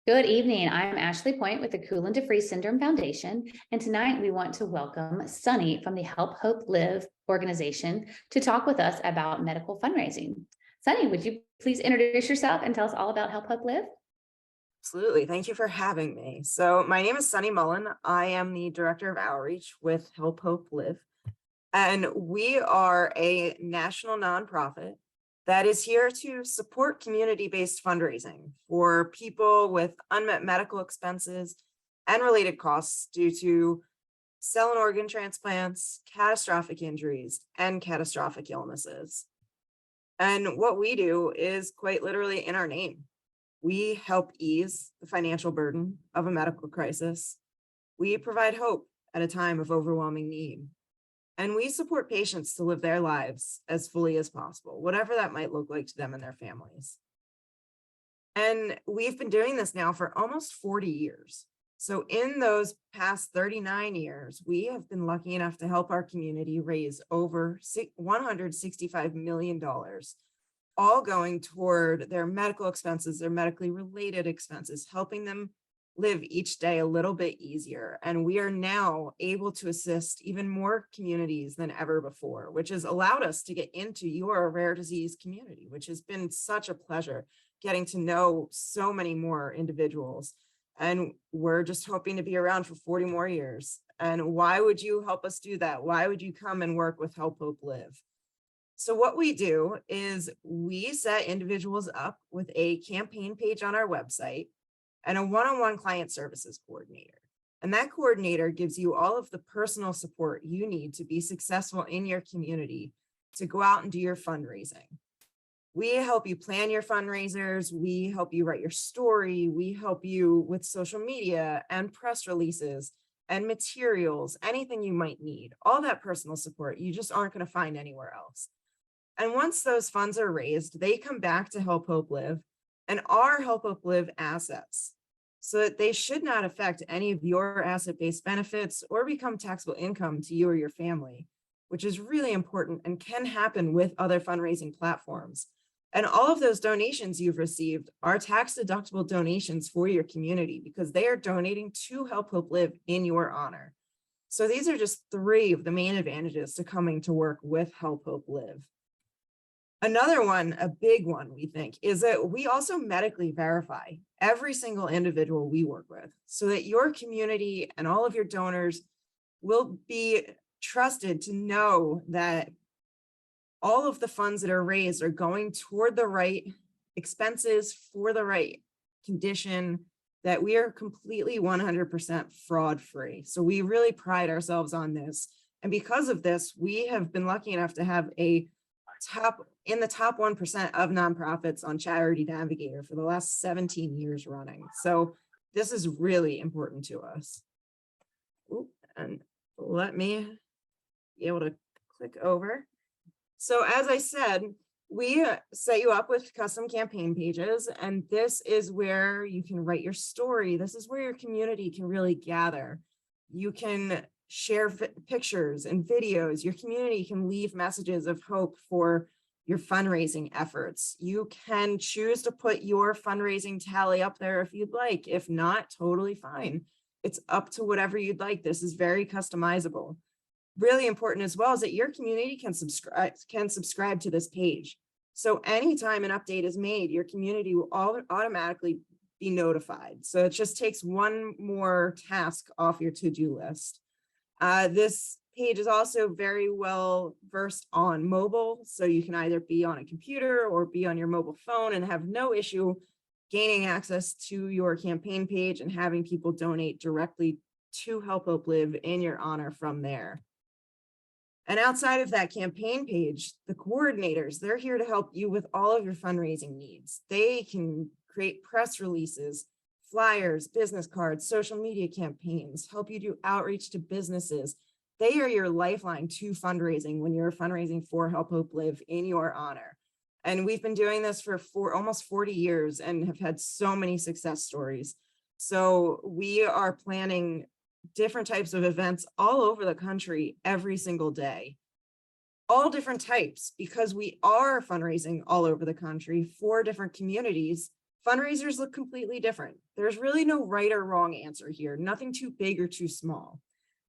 Good evening. I'm Ashley Point with the Koolen-de Syndrome Foundation, and tonight we want to welcome Sunny from the Help Hope Live organization to talk with us about medical fundraising. Sunny, would you please introduce yourself and tell us all about Help Hope Live? Absolutely. Thank you for having me. So my name is Sunny Mullen. I am the Director of Outreach with Help Hope Live. And we are a national nonprofit that is here to support community-based fundraising for people with unmet medical expenses and related costs due to cell and organ transplants, catastrophic injuries, and catastrophic illnesses. And what we do is quite literally in our name. We help ease the financial burden of a medical crisis. We provide hope at a time of overwhelming need. And we support patients to live their lives as fully as possible, whatever that might look like to them and their families. And we've been doing this now for almost 40 years. So in those past 39 years, we have been lucky enough to help our community raise over $165 million, all going toward their medical expenses, their medically related expenses, helping them live each day a little bit easier. And we are now able to assist even more communities than ever before, which has allowed us to get into your rare disease community, which has been such a pleasure getting to know so many more individuals. And we're just hoping to be around for 40 more years. And why would you help us do that? Why would you come and work with Help Hope Live? So what we do is we set individuals up with a campaign page on our website and a one-on-one client services coordinator. And that coordinator gives you all of the personal support you need to be successful in your community to go out and do your fundraising. We help you plan your fundraisers. We help you write your story. We help you with social media and press releases and materials, anything you might need. All that personal support you just aren't going to find anywhere else. And once those funds are raised, they come back to Help Hope Live and our Help Hope Live assets, so that they should not affect any of your asset-based benefits or become taxable income to you or your family, which is really important and can happen with other fundraising platforms. And all of those donations you've received are tax-deductible donations for your community because they are donating to Help Hope Live in your honor. So these are just three of the main advantages to coming to work with Help Hope Live. Another one, a big one, we think, is that we also medically verify every single individual we work with so that your community and all of your donors will be trusted to know that all of the funds that are raised are going toward the right expenses for the right condition, that we are completely 100% fraud free. So we really pride ourselves on this. And because of this, we have been lucky enough to have a top 1% of nonprofits on Charity Navigator for the last 17 years running. So this is really important to us. Ooh, and let me be able to click over. So as I said, we set you up with custom campaign pages, and this is where you can write your story. This is where your community can really gather. You can share pictures and videos. Your community can leave messages of hope for your fundraising efforts. You can choose to put your fundraising tally up there if you'd like. If not, totally fine. It's up to whatever you'd like. This is very customizable. Really important as well is that your community can subscribe to this page. So anytime an update is made, your community will automatically be notified. So it just takes one more task off your to-do list. This page is also very well versed on mobile, so you can either be on a computer or be on your mobile phone and have no issue gaining access to your campaign page and having people donate directly to Help Hope Live in your honor from there. And outside of that campaign page, the coordinators, they're here to help you with all of your fundraising needs. They can create press releases, flyers, business cards, social media campaigns, help you do outreach to businesses. They are your lifeline to fundraising when you're fundraising for Help Hope Live in your honor. And we've been doing this for almost 40 years and have had so many success stories. So we are planning different types of events all over the country every single day. All different types, because we are fundraising all over the country for different communities fundraisers look completely different. There's really no right or wrong answer here, nothing too big or too small.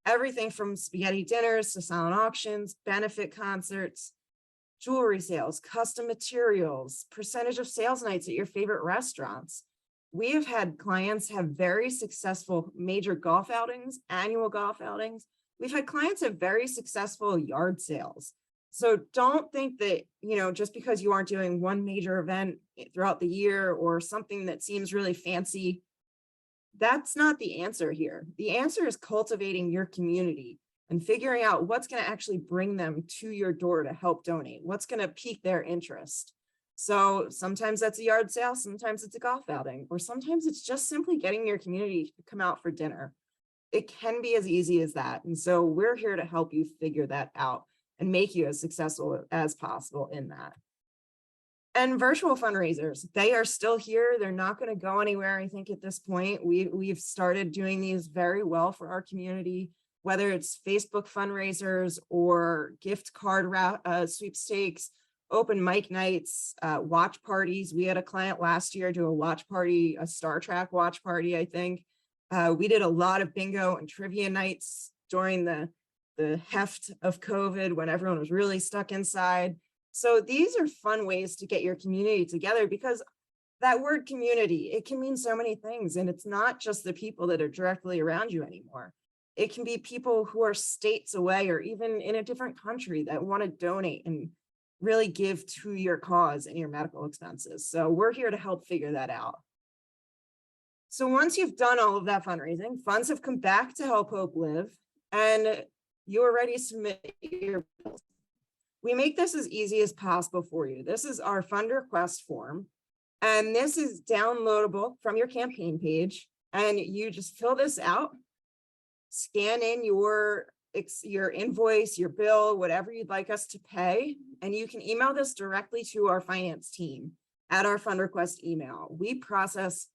Everything from spaghetti dinners to silent auctions, benefit concerts, jewelry sales, custom materials, percentage of sales nights at your favorite restaurants. We have had clients have very successful major golf outings, annual golf outings. We've had clients have very successful yard sales. So don't think that, just because you aren't doing one major event throughout the year or something that seems really fancy, that's not the answer here. The answer is cultivating your community and figuring out what's going to actually bring them to your door to help donate, what's going to pique their interest. So sometimes that's a yard sale, sometimes it's a golf outing, or sometimes it's just simply getting your community to come out for dinner. It can be as easy as that. And so we're here to help you figure that out and make you as successful as possible in that. And virtual fundraisers, they are still here. They're not going to go anywhere. I think at this point, we've started doing these very well for our community, whether it's Facebook fundraisers or gift card sweepstakes, open mic nights, watch parties. We had a client last year do a watch party, a Star Trek watch party, I think. We did a lot of bingo and trivia nights during the heft of COVID when everyone was really stuck inside. So these are fun ways to get your community together, because that word community, it can mean so many things. And it's not just the people that are directly around you anymore. It can be people who are states away or even in a different country that want to donate and really give to your cause and your medical expenses. So we're here to help figure that out. So once you've done all of that fundraising, funds have come back to Help Hope Live, and you are ready to submit your bills. We make this as easy as possible for you. This is our fund request form, and this is downloadable from your campaign page. And you just fill this out, scan in your invoice, your bill, whatever you'd like us to pay, and you can email this directly to our finance team at our fund request email. We process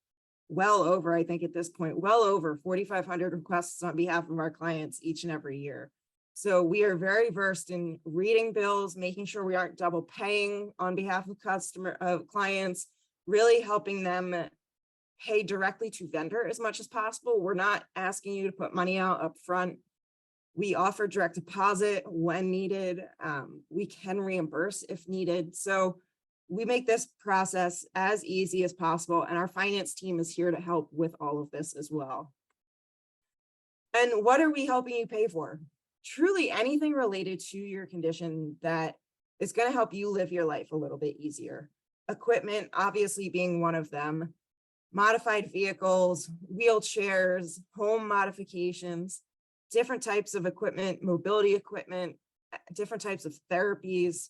I think at this point, well over 4,500 requests on behalf of our clients each and every year. So we are very versed in reading bills, making sure we aren't double paying on behalf of clients, really helping them pay directly to vendor as much as possible. We're not asking you to put money out up front. We offer direct deposit when needed. We can reimburse if needed. So we make this process as easy as possible, and our finance team is here to help with all of this as well. And what are we helping you pay for? Truly anything related to your condition that is going to help you live your life a little bit easier. Equipment, obviously, being one of them. Modified vehicles, wheelchairs, home modifications, different types of equipment, mobility equipment, different types of therapies,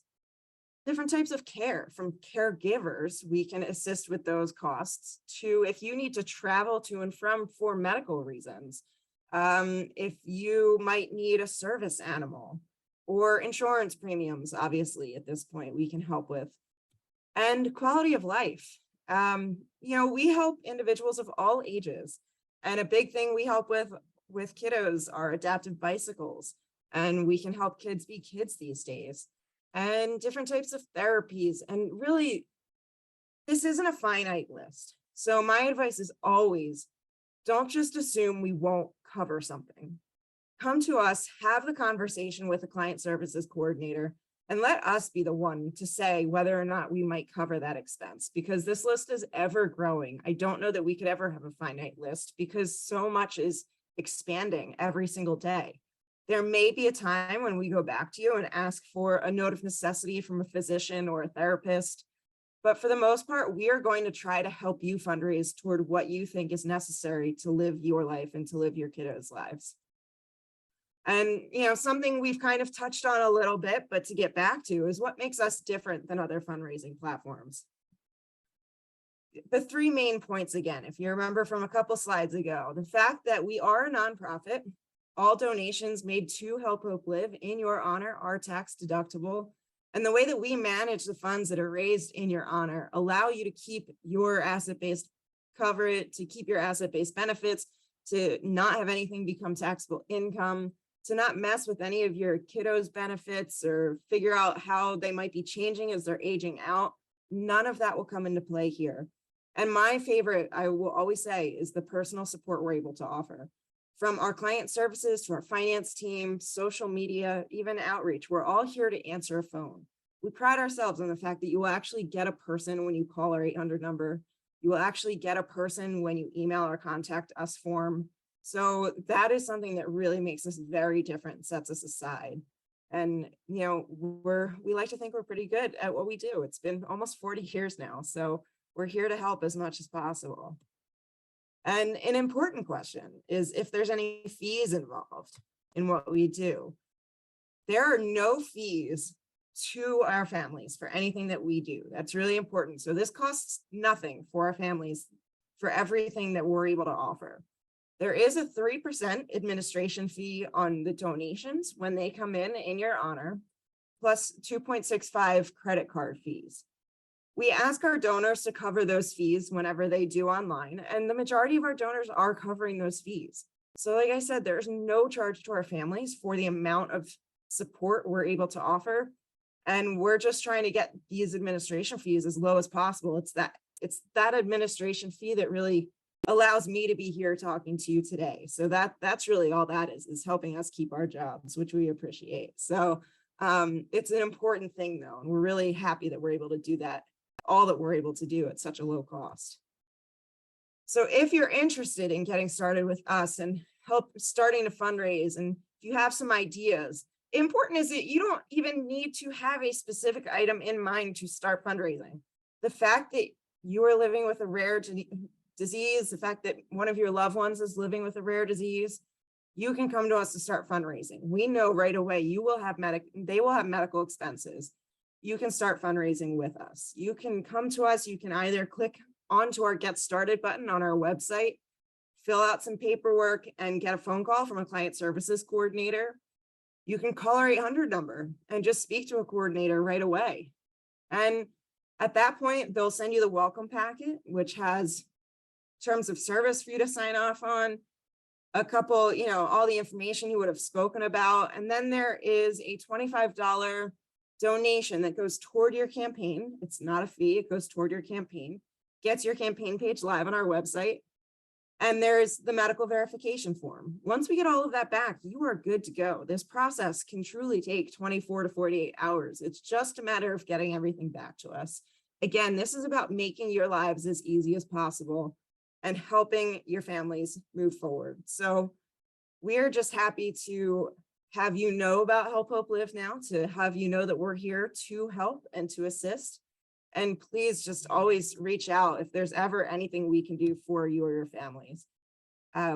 different types of care. From caregivers, we can assist with those costs, to if you need to travel to and from for medical reasons, if you might need a service animal, or insurance premiums, obviously at this point we can help with, and quality of life. We help individuals of all ages, and a big thing we help with kiddos are adaptive bicycles, and we can help kids be kids these days, and different types of therapies. And really, this isn't a finite list. So my advice is always, don't just assume we won't cover something. Come to us, have the conversation with a client services coordinator, and let us be the one to say whether or not we might cover that expense, because this list is ever growing. I don't know that we could ever have a finite list, because so much is expanding every single day. There may be a time when we go back to you and ask for a note of necessity from a physician or a therapist. But for the most part, we are going to try to help you fundraise toward what you think is necessary to live your life and to live your kiddos' lives. And, something we've kind of touched on a little bit, but to get back to, is what makes us different than other fundraising platforms. The three main points, again, if you remember from a couple slides ago, the fact that we are a nonprofit, all donations made to Help Hope Live in your honor are tax deductible. And the way that we manage the funds that are raised in your honor allow you to keep your asset-based coverage, to keep your asset-based benefits, to not have anything become taxable income, to not mess with any of your kiddos' benefits or figure out how they might be changing as they're aging out. None of that will come into play here. And my favorite, I will always say, is the personal support we're able to offer. From our client services to our finance team, social media, even outreach, we're all here to answer a phone. We pride ourselves on the fact that you will actually get a person when you call our 800 number. You will actually get a person when you email our contact us form. So that is something that really makes us very different, sets us aside. And, we like to think we're pretty good at what we do. It's been almost 40 years now. So we're here to help as much as possible. And an important question is if there's any fees involved in what we do. There are no fees to our families for anything that we do. That's really important. So this costs nothing for our families for everything that we're able to offer. There is a 3% administration fee on the donations when they come in your honor, plus 2.65 credit card fees. We ask our donors to cover those fees whenever they do online, and the majority of our donors are covering those fees. So like I said, there's no charge to our families for the amount of support we're able to offer. And we're just trying to get these administration fees as low as possible. It's that administration fee that really allows me to be here talking to you today. So that's really all that is helping us keep our jobs, which we appreciate. So it's an important thing though, and we're really happy that we're able to do that, all that we're able to do at such a low cost. So if you're interested in getting started with us and help starting to fundraise, and if you have some ideas, important is that you don't even need to have a specific item in mind to start fundraising. The fact that you are living with a rare disease, the fact that one of your loved ones is living with a rare disease, you can come to us to start fundraising. We know right away they will have medical expenses. You can start fundraising with us. You can come to us. You can either click onto our Get Started button on our website, fill out some paperwork, and get a phone call from a client services coordinator. You can call our 800 number and just speak to a coordinator right away. And at that point, they'll send you the welcome packet, which has terms of service for you to sign off on, a couple, all the information you would have spoken about. And then there is a $25 donation that goes toward your campaign. It's not a fee, it goes toward your campaign, gets your campaign page live on our website. And there's the medical verification form. Once we get all of that back, you are good to go. This process can truly take 24 to 48 hours. It's just a matter of getting everything back to us. Again, this is about making your lives as easy as possible and helping your families move forward. So we're just happy to have you know about Help Hope Live now, to have you know that we're here to help and to assist. And please just always reach out if there's ever anything we can do for you or your families.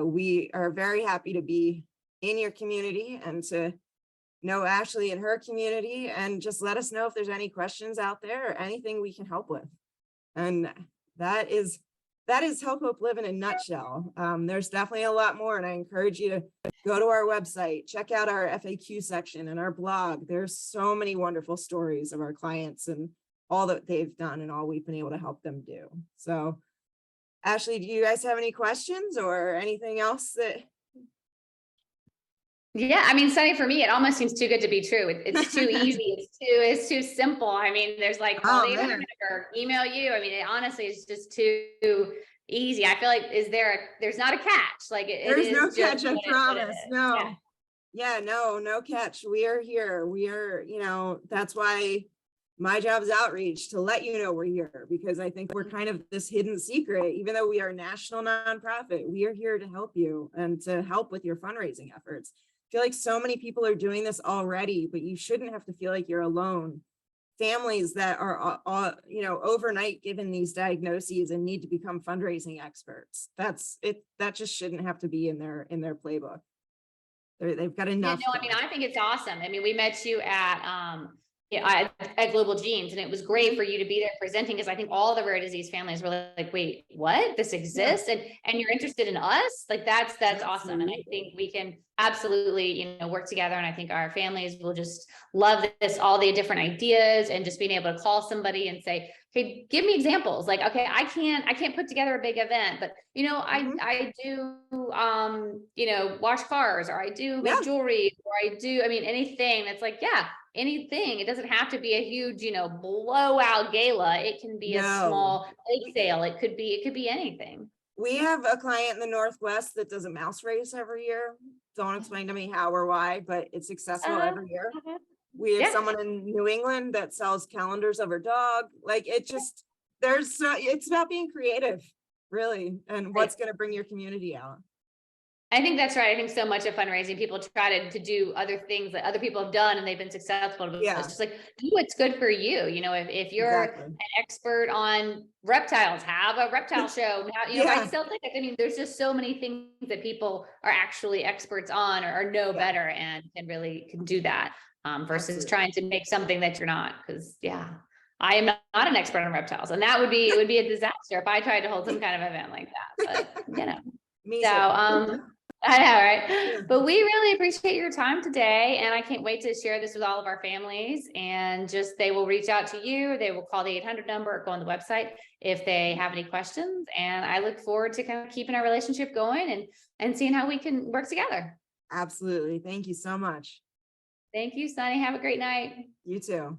We are very happy to be in your community and to know Ashley and her community, and just let us know if there's any questions out there or anything we can help with. And that is Help Hope Live in a nutshell. There's definitely a lot more, and I encourage you to go to our website, check out our FAQ section and our blog. There's so many wonderful stories of our clients and all that they've done and all we've been able to help them do. So Ashley, do you guys have any questions or anything else that? Yeah, I mean, Sunny, for me, it almost seems too good to be true. It's too easy. It's too simple. I mean, there's like call the 800 or email you. I mean, it honestly is just too easy. I feel like there's not a catch. Like there's no catch, I promise. No. Yeah, no catch. We are here. We are, that's why my job is outreach, to let you know we're here, because I think we're kind of this hidden secret. Even though we are a national nonprofit, we are here to help you and to help with your fundraising efforts. I feel like so many people are doing this already, but you shouldn't have to feel like you're alone. Families that are, overnight given these diagnoses and need to become fundraising experts. That's it. That just shouldn't have to be in their playbook. They've got enough. Yeah, no, I mean, I think it's awesome. I mean, we met you at Global Genes, and it was great for you to be there presenting, because I think all the rare disease families were like, wait, what? This exists? Yeah. And you're interested in us? Like that's awesome. And I think we can absolutely, work together. And I think our families will just love this, all the different ideas, and just being able to call somebody and say, okay, give me examples. Like, okay, I can't put together a big event, but I do, wash cars, or I do Yeah. make jewelry, or I mean, anything that's like, yeah, anything. It doesn't have to be a huge, blowout gala. It can be a No. small bake sale. It could be anything. We have a client in the Northwest that does a mouse race every year. Don't explain to me how or why, but it's successful Uh, every year. uh-huh. We have Yeah. someone in New England that sells calendars of her dog. Like it's about being creative, really, and what's going to bring your community out. I think that's right. I think so much of fundraising, people try to do other things that other people have done and they've been successful. But Yeah, it's just like, do what's good for you. If you're exactly. an expert on reptiles, have a reptile show. How you Yeah, sell tickets. I mean, there's just so many things that people are actually experts on, or know yeah, better, and can do that, versus absolutely. trying to make something that you're not. Because I am not an expert on reptiles, and it would be a disaster if I tried to hold some kind of event like that. But Me so, too. I know, right? Yeah. But we really appreciate your time today. And I can't wait to share this with all of our families, and they will reach out to you. They will call the 800 number or go on the website if they have any questions. And I look forward to kind of keeping our relationship going and seeing how we can work together. Absolutely. Thank you so much. Thank you, Sunny. Have a great night. You too.